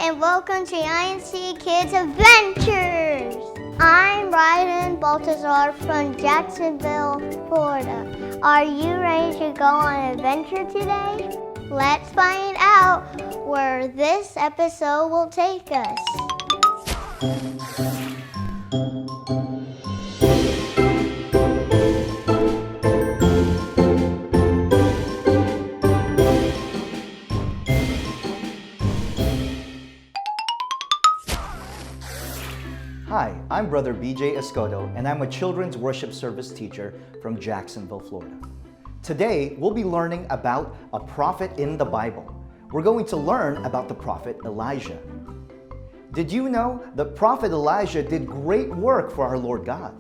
and welcome to INC Kids Adventures. I'm Ryden Baltazar from Jacksonville, Florida. Are you ready to go on an adventure today? Let's find out where this episode will take us. Hi, I'm Brother BJ Escoto, and I'm a children's worship service teacher from Jacksonville, Florida. Today, we'll be learning about a prophet in the Bible. We're going to learn about the prophet Elijah. Did you know the prophet Elijah did great work for our Lord God?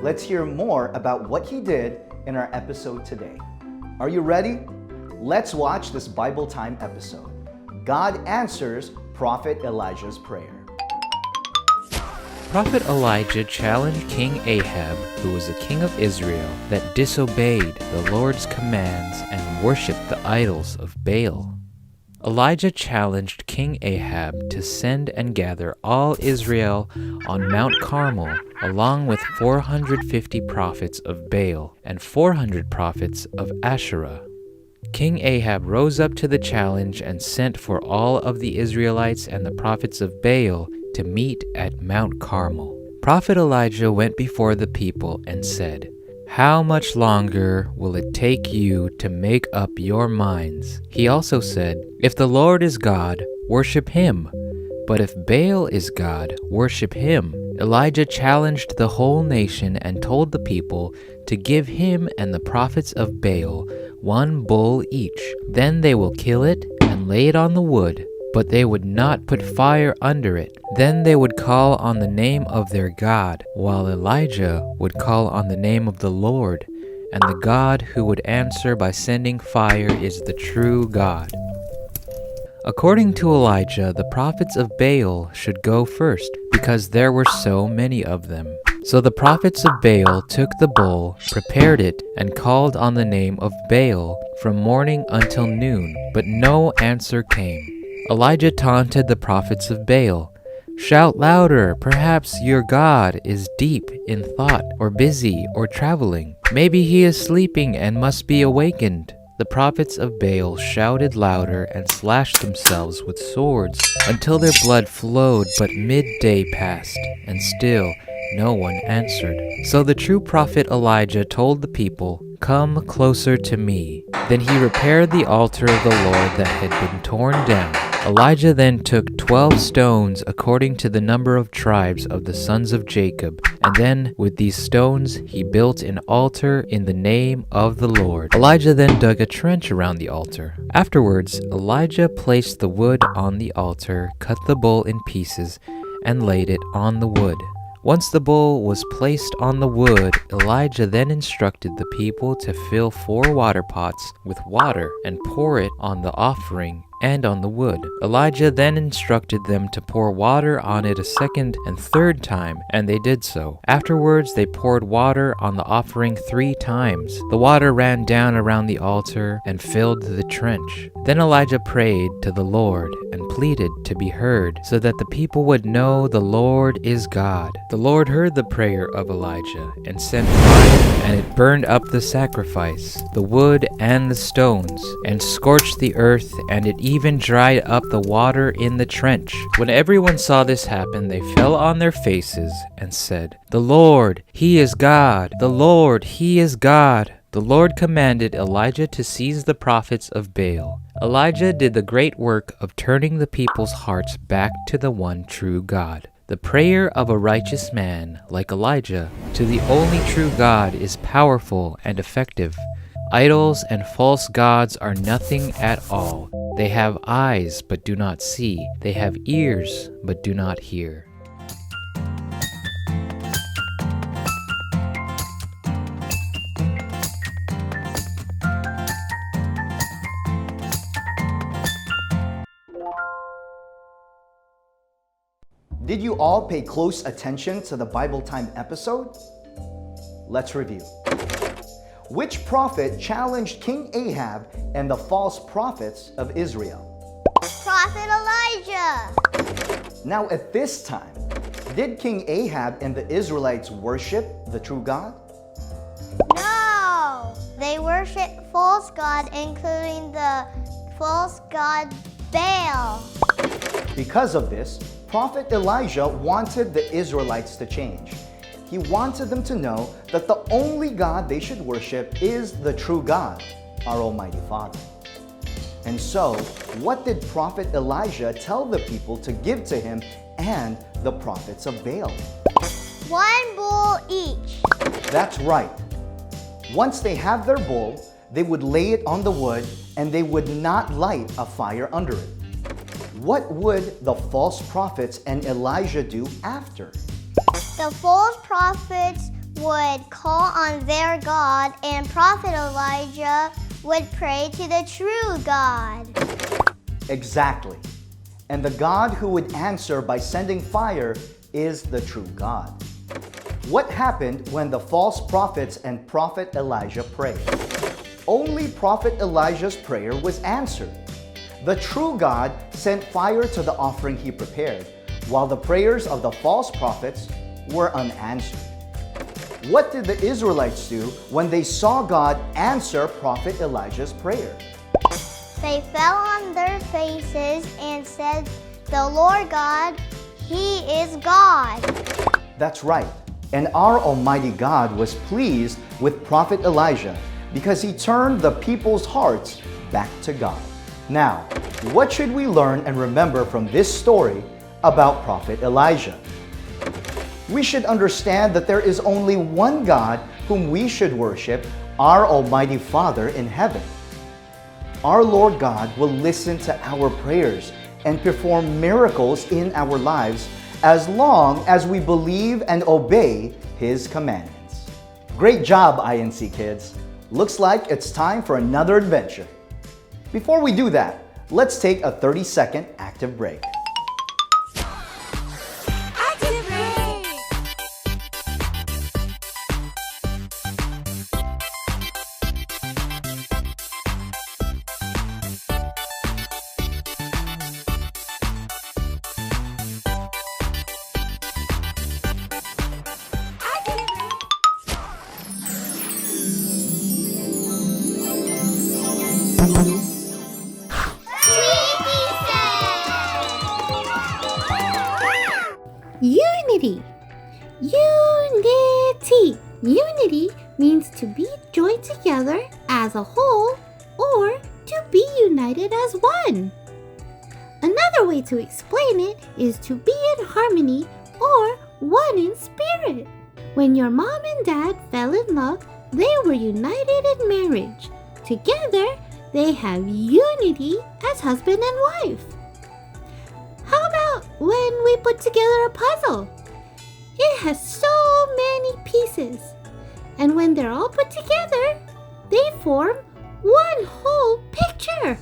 Let's hear more about what he did in our episode today. Are you ready? Let's watch this Bible time episode. God answers Prophet Elijah's prayer. Prophet Elijah challenged King Ahab, who was a king of Israel, that disobeyed the Lord's commands and worshipped the idols of Baal. Elijah challenged King Ahab to send and gather all Israel on Mount Carmel, along with 450 prophets of Baal and 400 prophets of Asherah. King Ahab rose up to the challenge and sent for all of the Israelites and the prophets of Baal to meet at Mount Carmel. Prophet Elijah went before the people and said, "How much longer will it take you to make up your minds?" He also said, "If the Lord is God, worship him. But if Baal is God, worship him." Elijah challenged the whole nation and told the people to give him and the prophets of Baal one bull each. Then they will kill it and lay it on the wood, but they would not put fire under it. Then they would call on the name of their God, while Elijah would call on the name of the Lord, and the God who would answer by sending fire is the true God. According to Elijah, the prophets of Baal should go first, because there were so many of them. So the prophets of Baal took the bull, prepared it, and called on the name of Baal from morning until noon, but no answer came. Elijah taunted the prophets of Baal. "Shout louder, perhaps your God is deep in thought, or busy, or traveling. Maybe he is sleeping and must be awakened." The prophets of Baal shouted louder and slashed themselves with swords until their blood flowed, but midday passed, and still no one answered. So the true prophet Elijah told the people, "Come closer to me." Then he repaired the altar of the Lord that had been torn down. Elijah then took 12 stones according to the number of tribes of the sons of Jacob, and then with these stones he built an altar in the name of the Lord. Elijah then dug a trench around the altar. Afterwards, Elijah placed the wood on the altar, cut the bull in pieces, and laid it on the wood. Once the bull was placed on the wood, Elijah then instructed the people to fill 4 water pots with water and pour it on the offering and on the wood. Elijah then instructed them to pour water on it a second and third time, and they did so. Afterwards, they poured water on the offering 3 times. The water ran down around the altar and filled the trench. Then Elijah prayed to the Lord and pleaded to be heard, so that the people would know the Lord is God. The Lord heard the prayer of Elijah and sent fire, and it burned up the sacrifice, the wood and the stones, and scorched the earth, and it even dried up the water in the trench. When everyone saw this happen, they fell on their faces and said, "The Lord, he is God! The Lord, he is God!" The Lord commanded Elijah to seize the prophets of Baal. Elijah did the great work of turning the people's hearts back to the one true God. The prayer of a righteous man, like Elijah, to the only true God is powerful and effective. Idols and false gods are nothing at all. They have eyes but do not see. They have ears but do not hear. Did you all pay close attention to the Bible Time episode? Let's review. Which prophet challenged King Ahab and the false prophets of Israel? Prophet Elijah. Now at this time, did King Ahab and the Israelites worship the true God? No! They worship false god, including the false god Baal. Because of this, Prophet Elijah wanted the Israelites to change. He wanted them to know that the only God they should worship is the true God, our Almighty Father. And so, what did Prophet Elijah tell the people to give to him and the prophets of Baal? 1 bull each. That's right. Once they have their bull, they would lay it on the wood and they would not light a fire under it. What would the false prophets and Elijah do after? The false prophets would call on their God, and Prophet Elijah would pray to the true God. Exactly. And the God who would answer by sending fire is the true God. What happened when the false prophets and Prophet Elijah prayed? Only Prophet Elijah's prayer was answered. The true God sent fire to the offering he prepared, while the prayers of the false prophets were unanswered. What did the Israelites do when they saw God answer Prophet Elijah's prayer? They fell on their faces and said, "The Lord God, He is God." That's right. And our Almighty God was pleased with Prophet Elijah because he turned the people's hearts back to God. Now, what should we learn and remember from this story about Prophet Elijah? We should understand that there is only one God whom we should worship, our Almighty Father in heaven. Our Lord God will listen to our prayers and perform miracles in our lives as long as we believe and obey His commandments. Great job, INC kids! Looks like it's time for another adventure. Before we do that, let's take a 30-second active break. Unity. Unity. Unity means to be joined together as a whole or to be united as one. Another way to explain it is to be in harmony or one in spirit. When your mom and dad fell in love, they were united in marriage. Together, they have unity as husband and wife. How about when we put together a puzzle? It has so many pieces, and when they're all put together, they form one whole picture.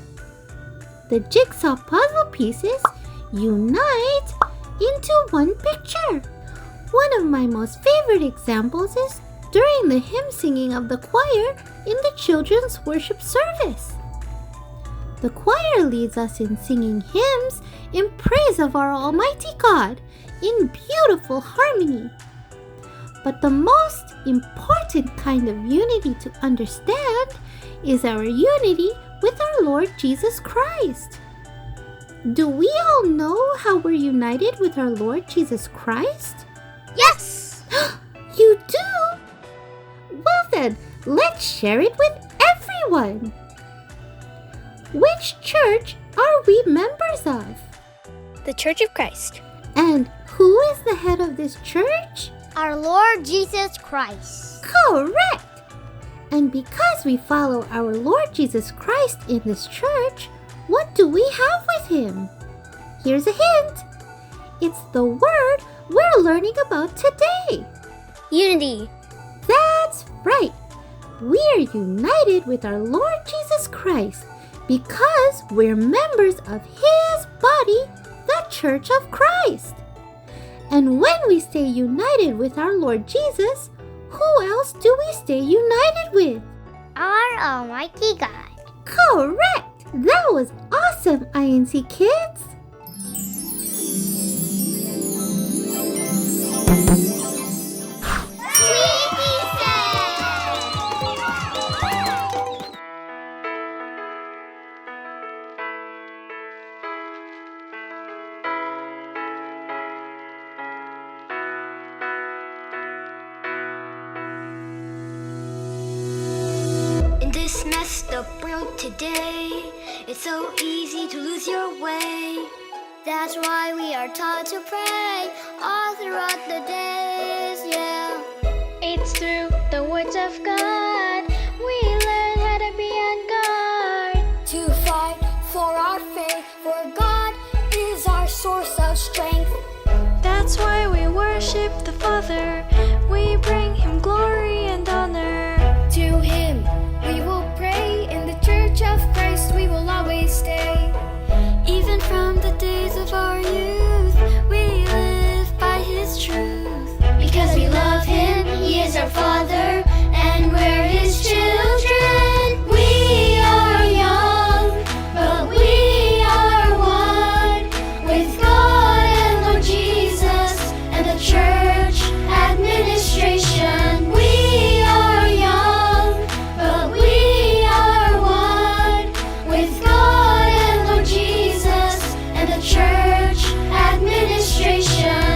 The jigsaw puzzle pieces unite into one picture. One of my most favorite examples is during the hymn singing of the choir in the children's worship service. The choir leads us in singing hymns in praise of our Almighty God in beautiful harmony. But the most important kind of unity to understand is our unity with our Lord Jesus Christ. Do we all know how we're united with our Lord Jesus Christ? Yes! You do? Well then, let's share it with everyone. Which church are we members of? The Church of Christ. And who is the head of this church? Our Lord Jesus Christ. Correct! And because we follow our Lord Jesus Christ in this church, what do we have with Him? Here's a hint. It's the word we're learning about today. Unity. That's right. We're united with our Lord Jesus Christ because we're members of His body, the Church of Christ. And when we stay united with our Lord Jesus, who else do we stay united with? Our Almighty God. Correct! That was awesome, INC kids! the road today. It's so easy to lose your way. That's why we are taught to pray all throughout the days, yeah. It's through the words of God we learn how to be on guard. To fight for our faith, for God is our source of strength. That's why we worship the Father. We bring Him glory and honor. To Him we will pray. In the Church of Christ we will always stay. Even from the days of our youth, we live by His truth. Because we love Him, He is our Father, and we're His children. We are young, but we are one with God and Lord Jesus and the church administration. We are young, but we are one with God and Lord Jesus and the church administration.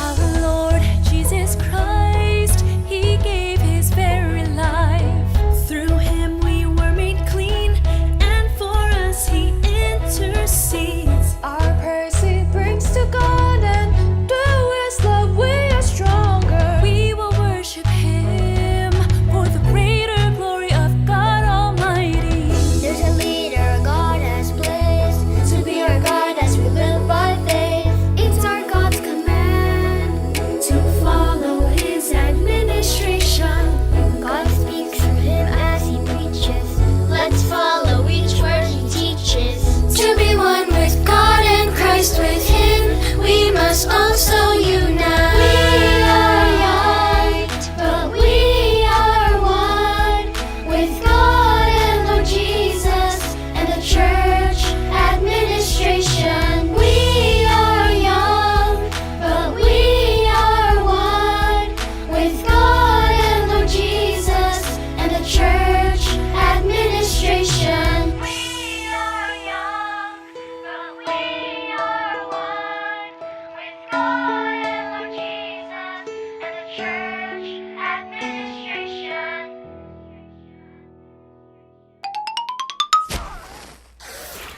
Our Lord Jesus Christ, He gave His very life. Through Him we were made clean, and for us He intercedes. Our prayers He brings to God, and through His love we are stronger. We will worship Him for the greater glory of God Almighty. There's a leader God has placed to be our guide as we live by faith. It's our God's command to follow His administration. God speaks through Him as He preaches. Let's follow each word He teaches. To be one with God and Christ with Him, we must also unite. We are young, but we are one with God and Lord Jesus and the church administration. We are young, but we are one with God and Lord Jesus and the church administration. We are young, but we are one with God and Lord Jesus and the church administration.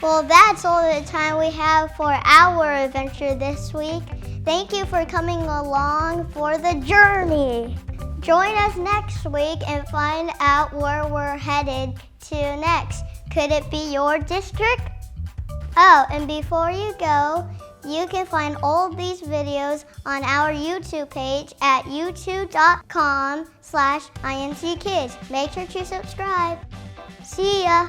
Well, that's all the time we have for our adventure this week. Thank you for coming along for the journey. Join us next week and find out where we're headed to next. Could it be your district? Oh, and before you go, you can find all these videos on our YouTube page at youtube.com/IMCKids. Make sure to subscribe. See ya!